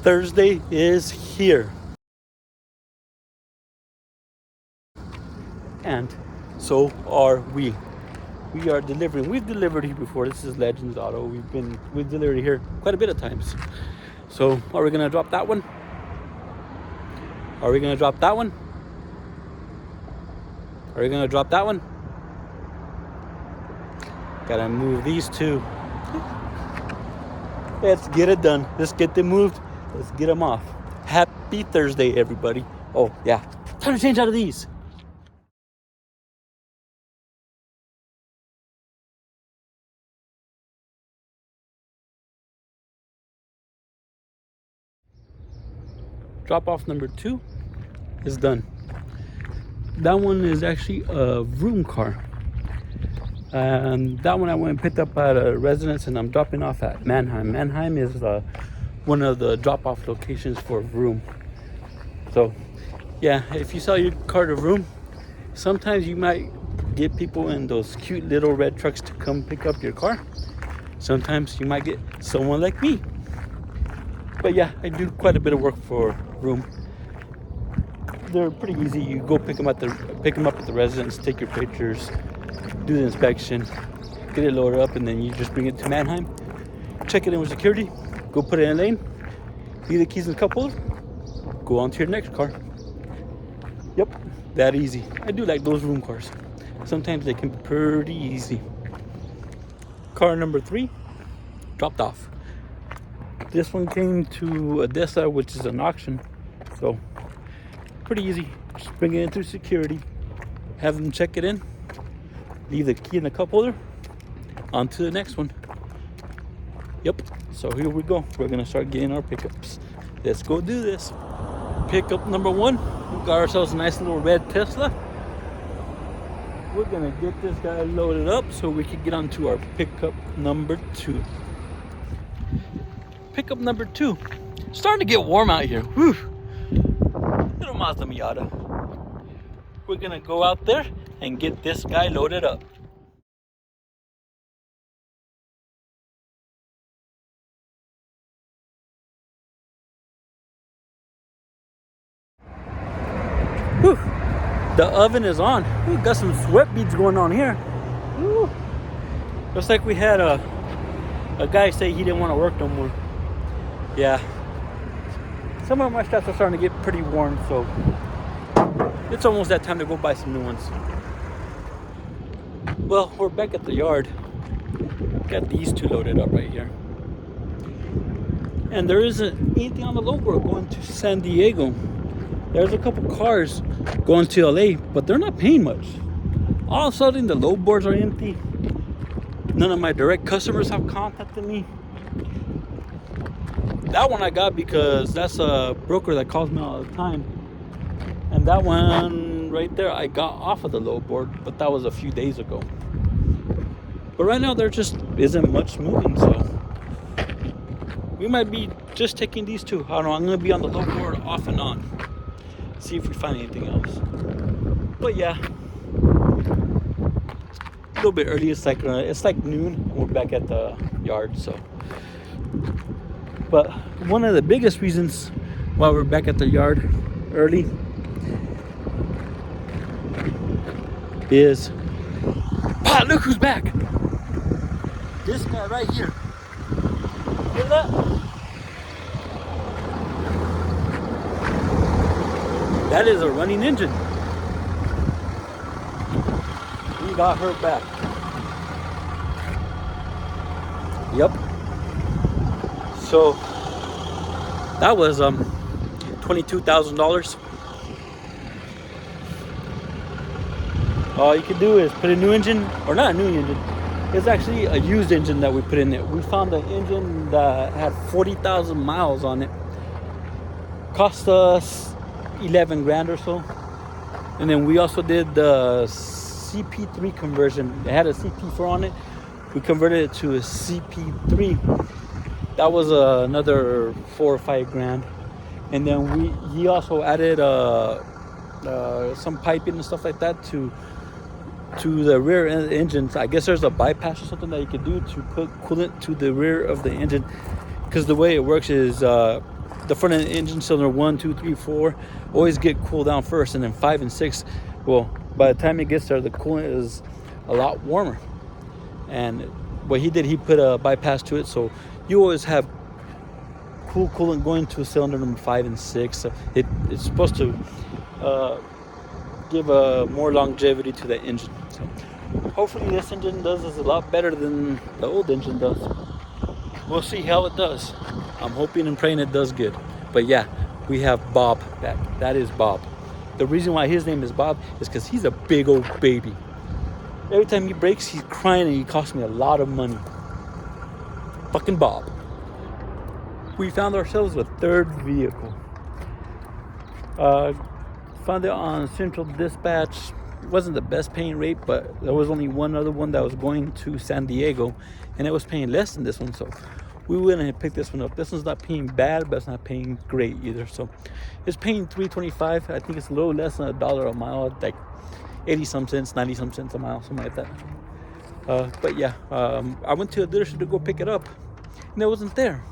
Thursday is here. And so are we. We are delivering. We've delivered here before. This is Legends Auto. We've delivered here quite a bit of times. So are we gonna drop that one? Are we gonna drop that one? Are we gonna drop that one? Gotta move these two. Let's get it done. Let's get them moved. Let's get them off. Happy Thursday, everybody. Oh yeah, time to change out of these. Drop off number 2 is done. That one is actually a Vroom car. And that one I went and picked up at a residence, and I'm dropping off at Mannheim. Mannheim is one of the drop-off locations for Vroom. So, yeah, if you sell your car to Vroom, sometimes you might get people in those cute little red trucks to come pick up your car. Sometimes you might get someone like me. But yeah, I do quite a bit of work for Vroom. They're pretty easy. You go pick them up at the residence, take your pictures, do the inspection, get it loaded up, and then you just bring it to Mannheim, check it in with security, go put it in a lane, leave the keys in the cup holder, go on to your next car. Yep, that easy. I do like those Vroom cars. Sometimes they can be pretty easy. Car number 3, dropped off. This one came to Odessa, which is an auction, so pretty easy. Just bring it in through security, have them check it in, leave the key in the cup holder, on to the next one. Yep, so here we go. We're gonna start getting our pickups. Let's go do this. Pickup number 1, we got ourselves a nice little red Tesla. We're gonna get this guy loaded up so we can get on to our pickup number 2. Pickup number 2. Starting to get warm out here. Whew. Little Mazda Miata. We're gonna go out there and get this guy loaded up. Whew. The oven is on. We got some sweat beads going on here. Whew. Looks like we had a guy say he didn't want to work no more. Yeah. Some of my straps are starting to get pretty worn, so it's almost that time to go buy some new ones. Well, we're back at the yard. Got these 2 loaded up right here. And there isn't anything on the load board going to San Diego. There's a couple cars going to LA, but they're not paying much. All of a sudden, the load boards are empty. None of my direct customers have contacted me. That one I got because that's a broker that calls me all the time. And that one right there, I got off of the load board, but that was a few days ago. But right now, there just isn't much moving, so we might be just taking these 2. I don't know, I'm going to be on the load board off and on. See if we find anything else. But yeah, a little bit early. It's like noon. We're back at the yard, so. But one of the biggest reasons why we're back at the yard early is, look who's back! This guy right here. Hear that? That is a running engine. We got her back. Yep. So that was $22,000. All you can do is put a new engine, or not a new engine. It's actually a used engine that we put in there. We found an engine that had 40,000 miles on it. Cost us 11 grand or so. And then we also did the CP3 conversion. It had a CP4 on it. We converted it to a CP3. That was another 4 or 5 grand. And then he also added some piping and stuff like that to the rear engine. I guess there's a bypass or something that you could do to put coolant to the rear of the engine, because the way it works is the front end engine cylinder 1, 2, 3, 4 always get cooled down first, and then 5 and 6, well, by the time it gets there, the coolant is a lot warmer. And what he did, he put a bypass to it, so you always have cool coolant going to cylinder number 5 and 6. So it's supposed to give a more longevity to the engine. So hopefully this engine does a lot better than the old engine does. We'll see how it does. I'm hoping and praying it does good. But yeah, we have Bob back. That is Bob. The reason why his name is Bob is because he's a big old baby. Every time he breaks, he's crying, and he costs me a lot of money. Fucking Bob. We found ourselves a third vehicle. Found it on Central Dispatch. It wasn't the best paying rate, but there was only one other one that was going to San Diego, and it was paying less than this one. So we went and picked this one up. This one's not paying bad, but it's not paying great either. So it's paying $3.25. I think it's a little less than $1 a mile, like 80 some cents, 90 some cents a mile, something like that. But yeah, I went to a dealership to go pick it up, and it wasn't there.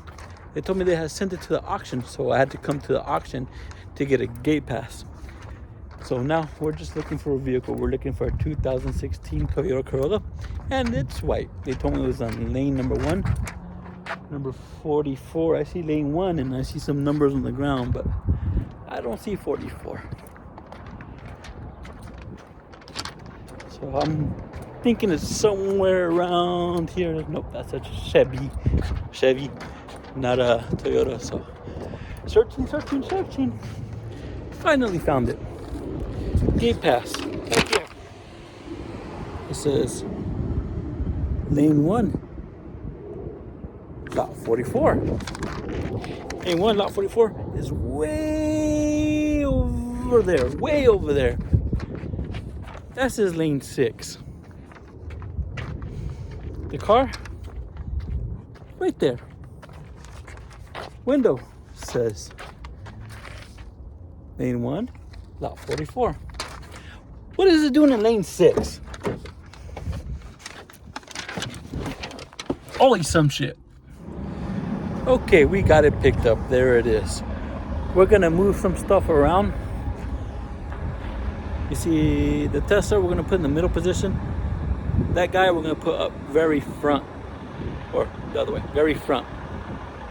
They told me they had sent it to the auction, so I had to come to the auction to get a gate pass. So now we're just looking for a vehicle. We're looking for a 2016 Toyota Corolla, and it's white. They told me it was on lane number 1, number 44. I see lane 1, and I see some numbers on the ground, but I don't see 44. So I'm thinking it's somewhere around here. Nope, that's a Chevy, not a Toyota. So searching. Finally found it. Gate pass. Right here. It says lane 1, lot 44. Lane 1, lot 44 is way over there. That says lane 6. The car, right there. Window says lane 1, lot 44. What is it doing in lane 6? Always some shit. Okay, we got it picked up. There it is. We're gonna move some stuff around. You see the Tesla we're gonna put in the middle position. That guy we're gonna put up very front, or the other way, very front.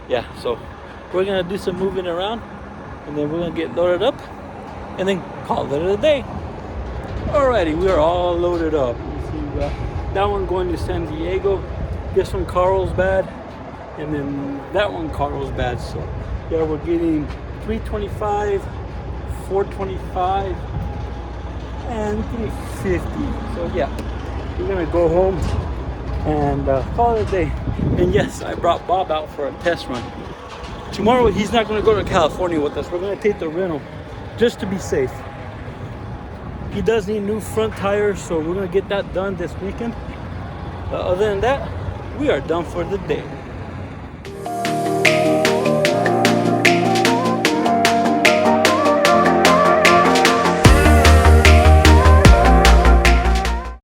Yeah, so we're gonna do some moving around, and then we're gonna get loaded up, and then call it a day. Alrighty, we are all loaded up. You see that one going to San Diego, this one Carlsbad, and then that one Carlsbad. So yeah, we're getting 325, 425, and 350. So yeah, we're gonna go home and call it a day. And yes, I brought Bob out for a test run. Tomorrow he's not gonna go to California with us. We're gonna take the rental just to be safe. He does need new front tires, so we're gonna get that done this weekend. Other than that, we are done for the day.